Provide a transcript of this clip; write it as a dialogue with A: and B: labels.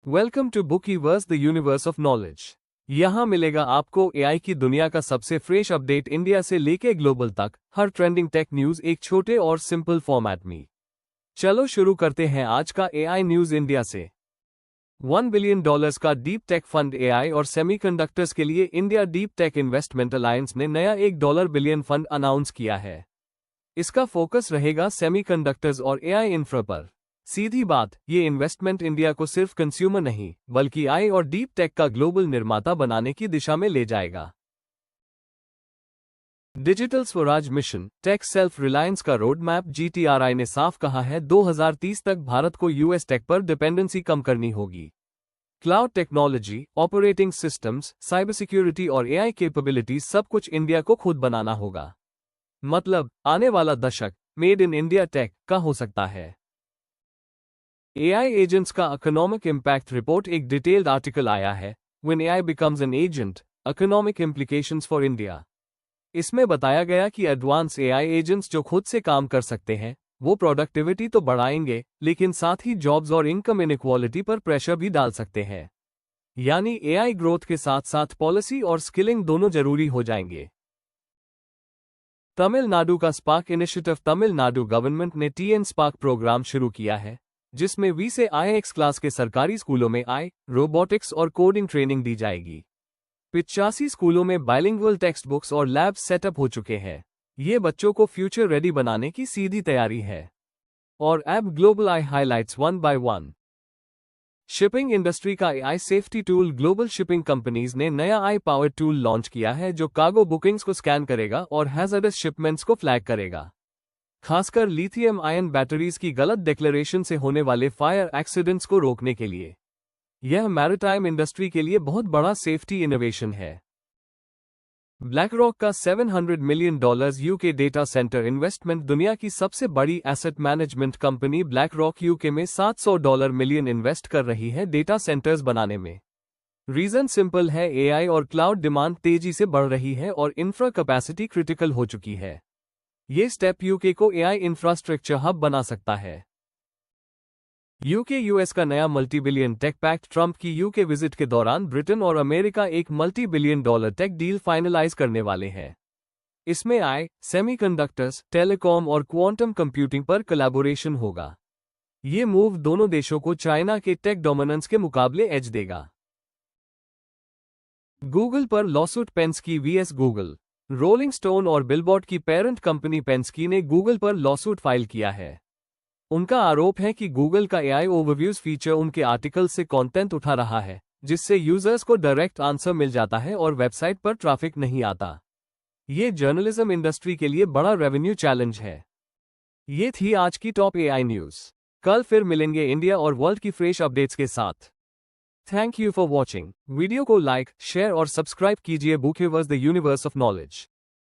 A: Welcome to Bookiverse the universe of knowledge. यहाँ मिलेगा आपको एआई की दुनिया का सबसे फ्रेश अपडेट, इंडिया से लेके ग्लोबल तक, हर ट्रेंडिंग टेक न्यूज एक छोटे और सिंपल फॉर्मेट में। चलो शुरू करते हैं आज का एआई न्यूज इंडिया से। $1 बिलियन का डीप टेक फंड एआई और सेमीकंडक्टर्स के लिए India deep tech investment alliance ने नया $1 बिलियन फंड अनाउंस किया है। इसका फोकस रहेगा सेमीकंडक्टर्स और एआई इंफ्रा पर। सीधी बात, ये इन्वेस्टमेंट इंडिया को सिर्फ कंज्यूमर नहीं बल्कि आई और डीप टेक का ग्लोबल निर्माता बनाने की दिशा में ले जाएगा। Digital Swaraj mission tech self reliance का रोड मैप जीटीआरआई ने साफ कहा है 2030 तक भारत को यूएस टेक पर डिपेंडेंसी कम करनी होगी। Cloud technology, operating systems, cyber security और एआई कैपेबिलिटी सब कुछ इंडिया को खुद बनाना होगा। मतलब आने वाला दशक मेड इन इंडिया टेक का हो सकता है। एआई एजेंट्स का इकोनॉमिक इम्पैक्ट रिपोर्ट एक डिटेल्ड आर्टिकल आया है, when AI becomes an agent, economic implications for India. इसमें बताया गया कि एडवांस एआई एजेंट्स जो खुद से काम कर सकते हैं वो प्रोडक्टिविटी तो बढ़ाएंगे, लेकिन साथ ही जॉब्स और इनकम इनइक्वालिटी पर प्रेशर भी डाल सकते हैं। यानी एआई ग्रोथ के साथ साथ पॉलिसी और स्किलिंग दोनों जरूरी हो जाएंगे। तमिलनाडु का स्पार्क इनिशिएटिव, तमिलनाडु गवर्नमेंट ने टीएन स्पार्क प्रोग्राम शुरू किया है, जिसमें वी से IX क्लास के सरकारी स्कूलों में रोबोटिक्स और कोडिंग ट्रेनिंग दी जाएगी। 85 स्कूलों में बाइलिंगुअल टेक्स्ट बुक्स और लैब सेटअप हो चुके हैं। ये बच्चों को फ्यूचर रेडी बनाने की सीधी तैयारी है। और app global I highlights 1 by 1। Shipping industry का AI safety tool global shipping companies ने नया AI पावर्ड टूल लॉन्च किया है, जो कार्गो बुकिंग्स को स्कैन करेगा और हैजर्डस शिपमेंट्स को फ्लैग करेगा। खासकर लिथियम आयन बैटरीज की गलत डिक्लेरेशन से होने वाले फायर एक्सीडेंट्स को रोकने के लिए। यह मैरिटाइम इंडस्ट्री के लिए बहुत बड़ा सेफ्टी इनोवेशन है। ब्लैकरॉक का $700 million UK data centre investment. दुनिया की सबसे बड़ी asset management company BlackRock UK में $700 मिलियन इन्वेस्ट कर रही है डेटा सेंटर्स बनाने में। रीजन सिंपल है, एआई और क्लाउड डिमांड तेजी से बढ़ रही है और इंफ्रा कैपेसिटी क्रिटिकल हो चुकी है। ये स्टेप यूके को एआई इंफ्रास्ट्रक्चर हब बना सकता है। यूके यूएस का नया multi billion tech pact. Trump की यूके विजिट के दौरान ब्रिटेन और अमेरिका एक multi billion dollar tech deal finalize करने वाले हैं। इसमें आई, सेमीकंडक्टर्स, टेलीकॉम और क्वांटम कंप्यूटिंग पर कोलैबोरेशन होगा। ये मूव दोनों देशों को चाइना के टेक डोमिनेंस के मुकाबले एज देगा। गूगल पर lawsuit, Penske vs Google. Rolling stone और बिलबोर्ड की पेरेंट कंपनी पेंस्की ने गूगल पर लॉसूट फाइल किया है। उनका आरोप है कि गूगल का एआई ओवरव्यूज फीचर उनके आर्टिकल से कंटेंट उठा रहा है, जिससे यूजर्स को डायरेक्ट आंसर मिल जाता है और वेबसाइट पर ट्रैफिक नहीं आता। ये जर्नलिज्म इंडस्ट्री के लिए बड़ा रेवेन्यू चैलेंज है। ये थी आज की टॉप एआई न्यूज। कल फिर मिलेंगे इंडिया और वर्ल्ड की फ्रेश अपडेट्स के साथ। Thank you for watching. Video को लाइक, शेयर और सब्सक्राइब कीजिए बुकीवर्स द यूनिवर्स ऑफ नॉलेज।